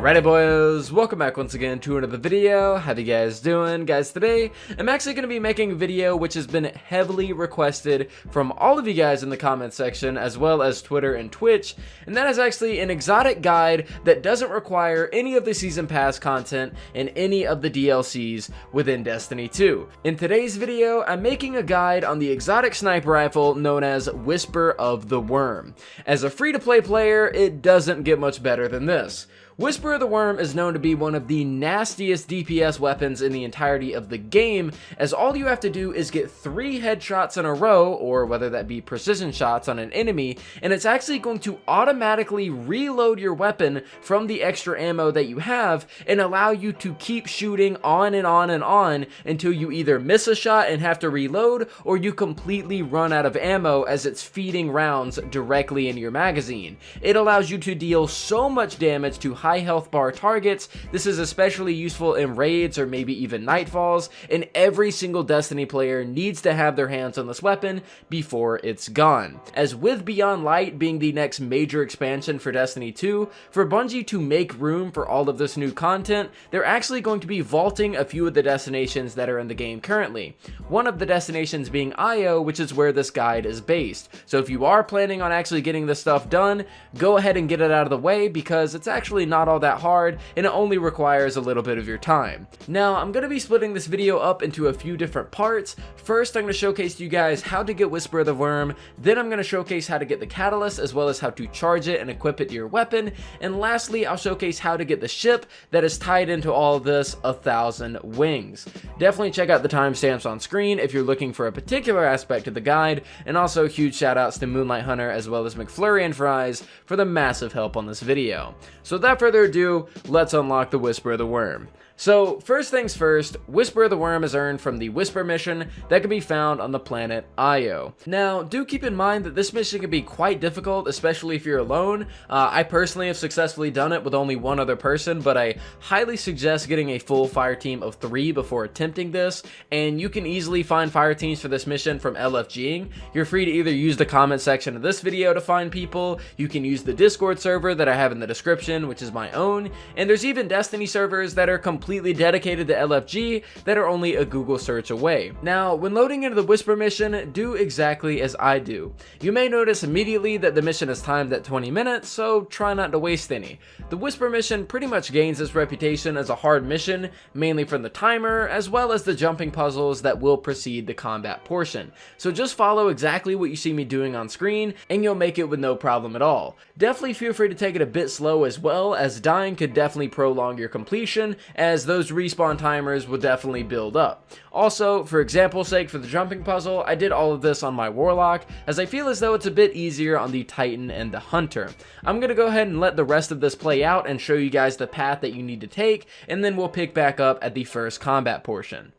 Alrighty boys, welcome back once again to another video. How you guys doing? Guys, today I'm actually going to be making a video which has been heavily requested from all of you guys in the comment section, as well as Twitter and Twitch, and that is actually an exotic guide that doesn't require any of the season pass content and any of the DLCs within Destiny 2. In today's video, I'm making a guide on the exotic sniper rifle known as Whisper of the Worm. As a free-to-play player, it doesn't get much better than this. Whisper of the Worm is known to be one of the nastiest DPS weapons in the entirety of the game, as all you have to do is get 3 headshots in a row, or whether that be precision shots on an enemy, and it's actually going to automatically reload your weapon from the extra ammo that you have and allow you to keep shooting on and on and on until you either miss a shot and have to reload, or you completely run out of ammo as it's feeding rounds directly into your magazine. It allows you to deal so much damage to high health bar targets. This is especially useful in raids or maybe even nightfalls, and every single Destiny player needs to have their hands on this weapon before it's gone. As with Beyond Light being the next major expansion for Destiny 2, for Bungie to make room for all of this new content, they're actually going to be vaulting a few of the destinations that are in the game currently. One of the destinations being Io, which is where this guide is based. So if you are planning on actually getting this stuff done, go ahead and get it out of the way, because it's actually not all that hard and it only requires a little bit of your time. Now, I'm going to be splitting this video up into a few different parts. First, I'm going to showcase to you guys how to get Whisper of the Worm, then I'm going to showcase how to get the catalyst as well as how to charge it and equip it to your weapon, and lastly I'll showcase how to get the ship that is tied into all of this, 1,000 Wings. Definitely check out the timestamps on screen if you're looking for a particular aspect of the guide, and also huge shout outs to Moonlight Hunter as well as McFlurry and Fries for the massive help on this video. So without further ado, let's unlock the Whisper of the Worm. So first things first, Whisper of the Worm is earned from the Whisper mission that can be found on the planet Io. Now, do keep in mind that this mission can be quite difficult, especially if you're alone. I personally have successfully done it with only one other person, but I highly suggest getting a full fire team of 3 before attempting this, and you can easily find fire teams for this mission from LFGing. You're free to either use the comment section of this video to find people, you can use the Discord server that I have in the description, which is my own, and there's even Destiny servers that are completely dedicated to LFG that are only a Google search away. Now, when loading into the Whisper mission, do exactly as I do. You may notice immediately that the mission is timed at 20 minutes, so try not to waste any. The Whisper mission pretty much gains its reputation as a hard mission, mainly from the timer, as well as the jumping puzzles that will precede the combat portion. So just follow exactly what you see me doing on screen, and you'll make it with no problem at all. Definitely feel free to take it a bit slow as well, as dying could definitely prolong your completion, as those respawn timers will definitely build up. Also, for example's sake, for the jumping puzzle, I did all of this on my Warlock, as I feel as though it's a bit easier on the Titan and the Hunter. I'm going to go ahead and let the rest of this play out and show you guys the path that you need to take, and then we'll pick back up at the first combat portion.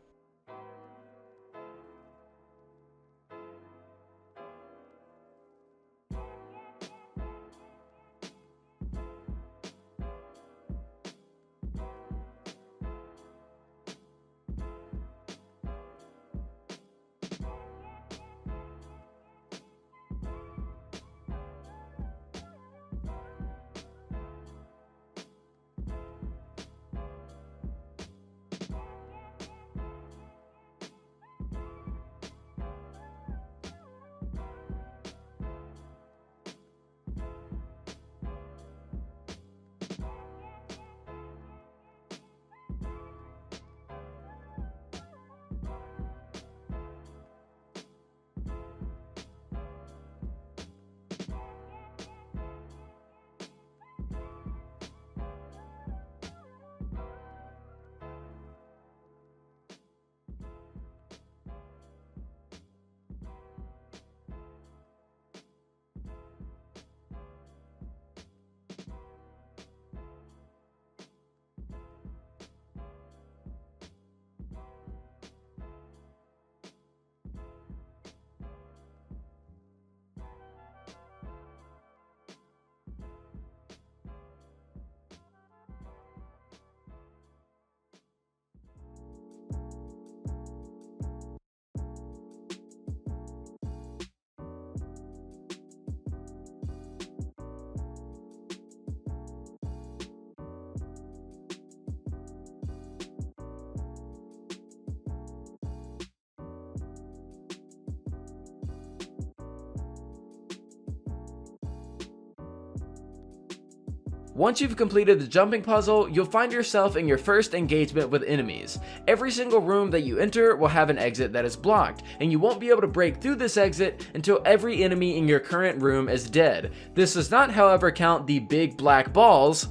Once you've completed the jumping puzzle, you'll find yourself in your first engagement with enemies. Every single room that you enter will have an exit that is blocked, and you won't be able to break through this exit until every enemy in your current room is dead. This does not, however, count the big black balls,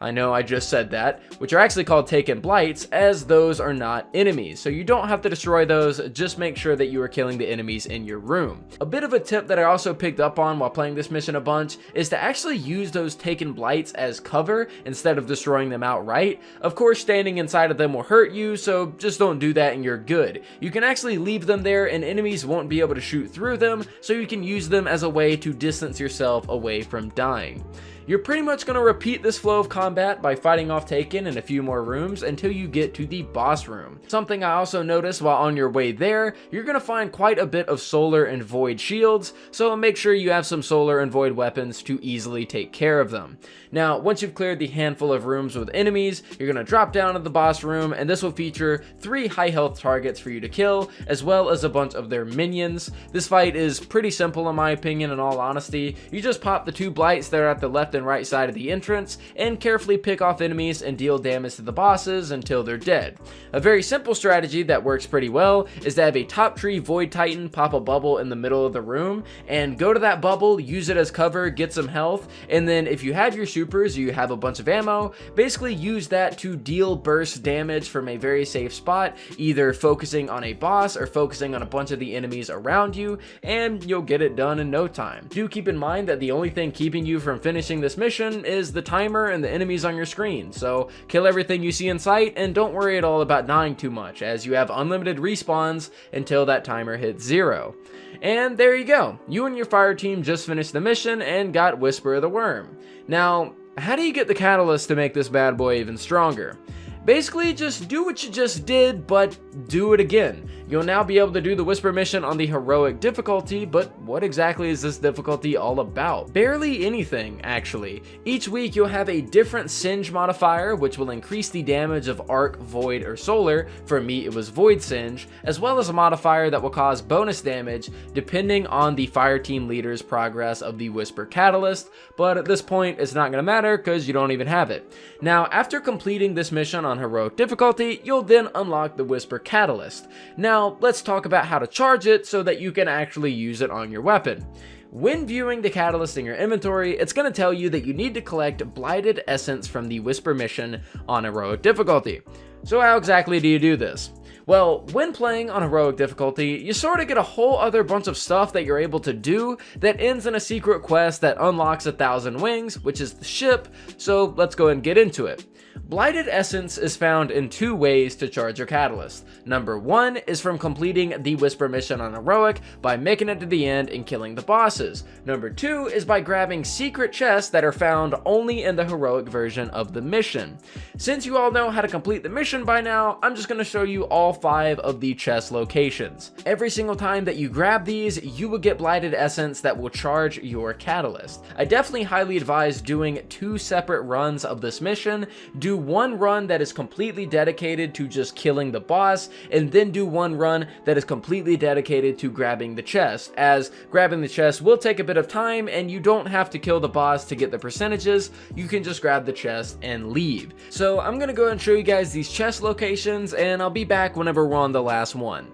I know I just said that, which are actually called taken blights, as those are not enemies, so you don't have to destroy those, just make sure that you are killing the enemies in your room. A bit of a tip that I also picked up on while playing this mission a bunch is to actually use those taken blights as cover instead of destroying them outright. Of course, standing inside of them will hurt you, so just don't do that and you're good. You can actually leave them there and enemies won't be able to shoot through them, so you can use them as a way to distance yourself away from dying. You're pretty much going to repeat this flow of combat by fighting off Taken in a few more rooms until you get to the boss room. Something I also noticed while on your way there, you're going to find quite a bit of solar and void shields, so make sure you have some solar and void weapons to easily take care of them. Now, once you've cleared the handful of rooms with enemies, you're going to drop down to the boss room, and this will feature 3 high health targets for you to kill, as well as a bunch of their minions. This fight is pretty simple in my opinion, in all honesty. You just pop the 2 blights that are at the left and right side of the entrance, and carefully pick off enemies and deal damage to the bosses until they're dead. A very simple strategy that works pretty well is to have a top tree void titan pop a bubble in the middle of the room, and go to that bubble, use it as cover, get some health, and then if you have your supers, you have a bunch of ammo, basically use that to deal burst damage from a very safe spot, either focusing on a boss or focusing on a bunch of the enemies around you, and you'll get it done in no time. Do keep in mind that the only thing keeping you from finishing this mission is the timer and the enemies on your screen, so kill everything you see in sight and don't worry at all about dying too much, as you have unlimited respawns until that timer hits 0. And there you go, you and your fire team just finished the mission and got Whisper of the Worm. Now, how do you get the catalyst to make this bad boy even stronger? Basically, just do what you just did, but do it again. You'll now be able to do the Whisper mission on the heroic difficulty, but what exactly is this difficulty all about? Barely anything, actually. Each week you'll have a different Singe modifier, which will increase the damage of Arc, Void, or Solar. For me, it was Void Singe, as well as a modifier that will cause bonus damage depending on the fire team leader's progress of the Whisper Catalyst, but at this point it's not going to matter because you don't even have it. Now, after completing this mission on heroic difficulty, you'll then unlock the Whisper Catalyst. Now, let's talk about how to charge it so that you can actually use it on your weapon. When viewing the catalyst in your inventory, it's going to tell you that you need to collect Blighted Essence from the Whisper mission on heroic difficulty. So how exactly do you do this? Well, when playing on heroic difficulty, you sort of get a whole other bunch of stuff that you're able to do that ends in a secret quest that unlocks 1,000 wings, which is the ship, so let's go and get into it. Blighted Essence is found in 2 ways to charge your catalyst. Number 1 is from completing the Whisper mission on heroic by making it to the end and killing the bosses. Number 2 is by grabbing secret chests that are found only in the heroic version of the mission. Since you all know how to complete the mission by now, I'm just going to show you all 5 of the chest locations. Every single time that you grab these, you will get Blighted Essence that will charge your catalyst. I definitely highly advise doing 2 separate runs of this mission. Do one run that is completely dedicated to just killing the boss, and then do one run that is completely dedicated to grabbing the chest, as grabbing the chest will take a bit of time and you don't have to kill the boss to get the percentages. You can just grab the chest and leave. So I'm gonna go and show you guys these chest locations, and I'll be back whenever we're on the last one.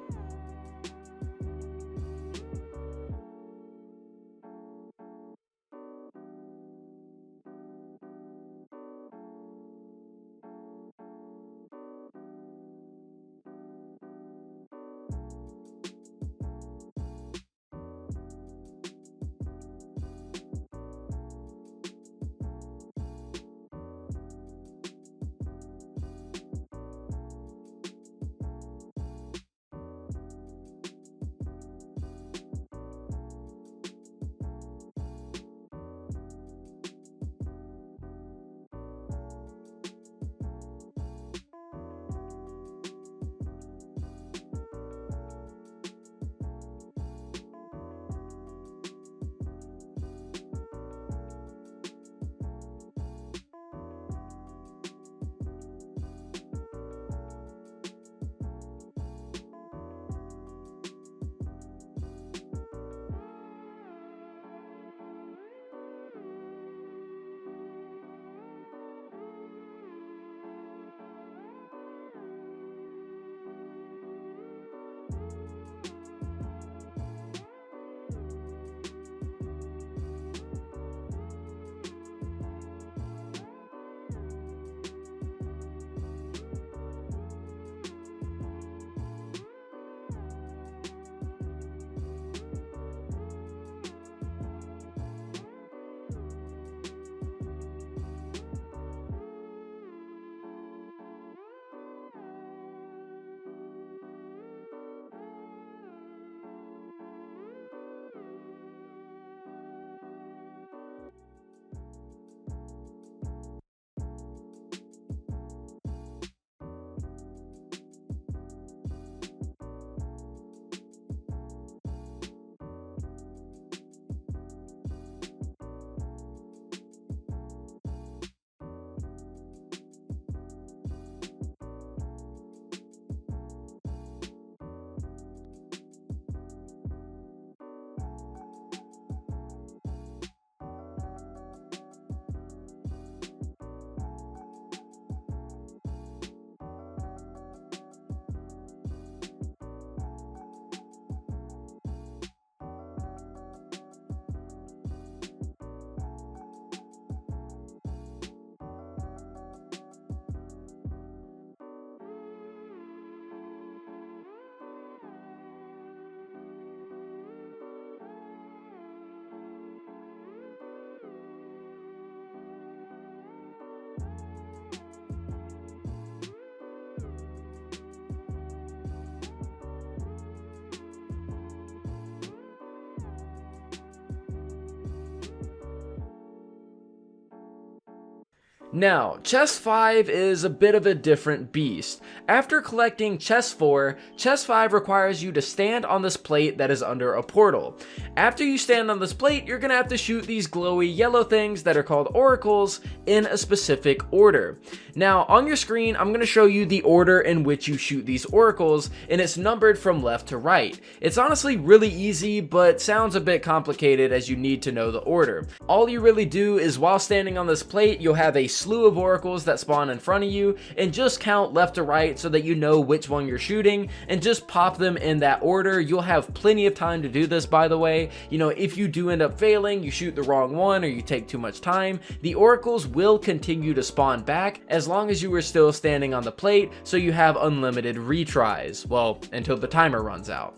Untitled. Chapter. Now, chest 5 is a bit of a different beast. After collecting chest 4, chest 5 requires you to stand on this plate that is under a portal. After you stand on this plate, you're gonna have to shoot these glowy yellow things that are called oracles in a specific order. Now, on your screen, I'm gonna show you the order in which you shoot these oracles, and it's numbered from left to right. It's honestly really easy, but sounds a bit complicated as you need to know the order. All you really do is while standing on this plate, you'll have a slew of oracles that spawn in front of you, and just count left to right so that you know which one you're shooting, and just pop them in that order. You'll have plenty of time to do this, by the way. You know, if you do end up failing, you shoot the wrong one, or you take too much time, the oracles will continue to spawn back as long as you are still standing on the plate, so you have unlimited retries. Well, until the timer runs out.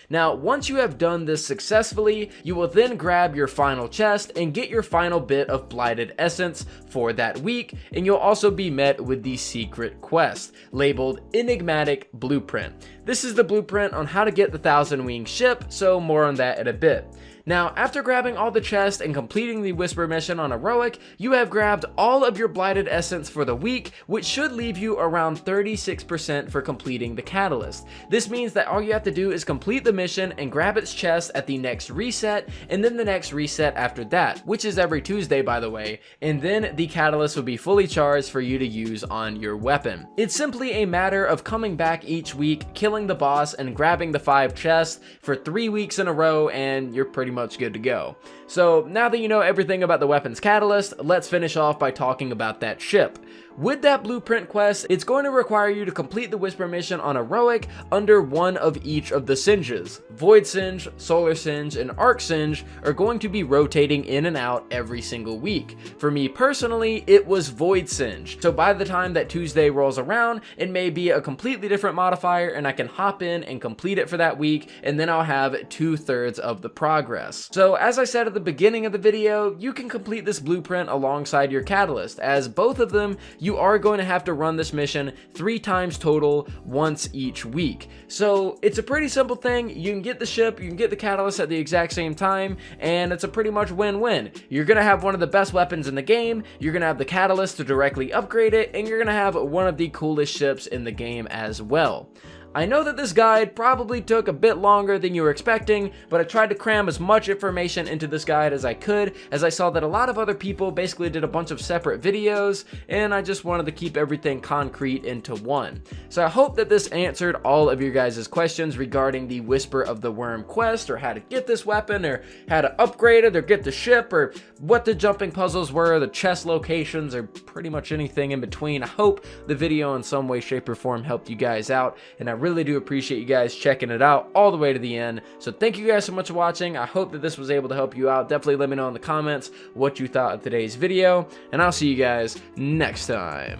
Now, once you have done this successfully, you will then grab your final chest and get your final bit of blighted essence for that week, and you'll also be met with the secret quest, labeled Enigmatic Blueprint. This is the blueprint on how to get the Thousand Wings ship, so more on that in a bit. Now, after grabbing all the chests and completing the Whisper mission on Heroic, you have grabbed all of your Blighted Essence for the week, which should leave you around 36% for completing the Catalyst. This means that all you have to do is complete the mission and grab its chest at the next reset, and then the next reset after that, which is every Tuesday, by the way, and then the Catalyst will be fully charged for you to use on your weapon. It's simply a matter of coming back each week, killing the boss, and grabbing the 5 chests for 3 weeks in a row, and you're pretty much good to go. So now that you know everything about the weapon's catalyst, let's finish off by talking about that ship. With that blueprint quest, it's going to require you to complete the Whisper mission on Heroic under one of each of the Singes. Void Singe, Solar Singe, and Arc Singe are going to be rotating in and out every single week. For me personally, it was Void Singe. So by the time that Tuesday rolls around, it may be a completely different modifier and I can hop in and complete it for that week, and then I'll have 2/3 of the progress. So as I said at the beginning of the video, you can complete this blueprint alongside your catalyst, as both of them you are going to have to run this mission 3 times total, once each week. So it's a pretty simple thing. You can get the ship, you can get the catalyst at the exact same time, and it's a pretty much win-win. You're going to have one of the best weapons in the game, you're going to have the catalyst to directly upgrade it, and you're going to have one of the coolest ships in the game as well. I know that this guide probably took a bit longer than you were expecting, but I tried to cram as much information into this guide as I could, as I saw that a lot of other people basically did a bunch of separate videos, and I just wanted to keep everything concrete into one. So I hope that this answered all of your guys' questions regarding the Whisper of the Worm quest, or how to get this weapon, or how to upgrade it, or get the ship, or what the jumping puzzles were, the chest locations, or pretty much anything in between. I hope the video in some way, shape, or form helped you guys out, and I really do appreciate you guys checking it out all the way to the end. So thank you guys so much for watching. I hope that this was able to help you out. Definitely let me know in the comments what you thought of today's video, and I'll see you guys next time.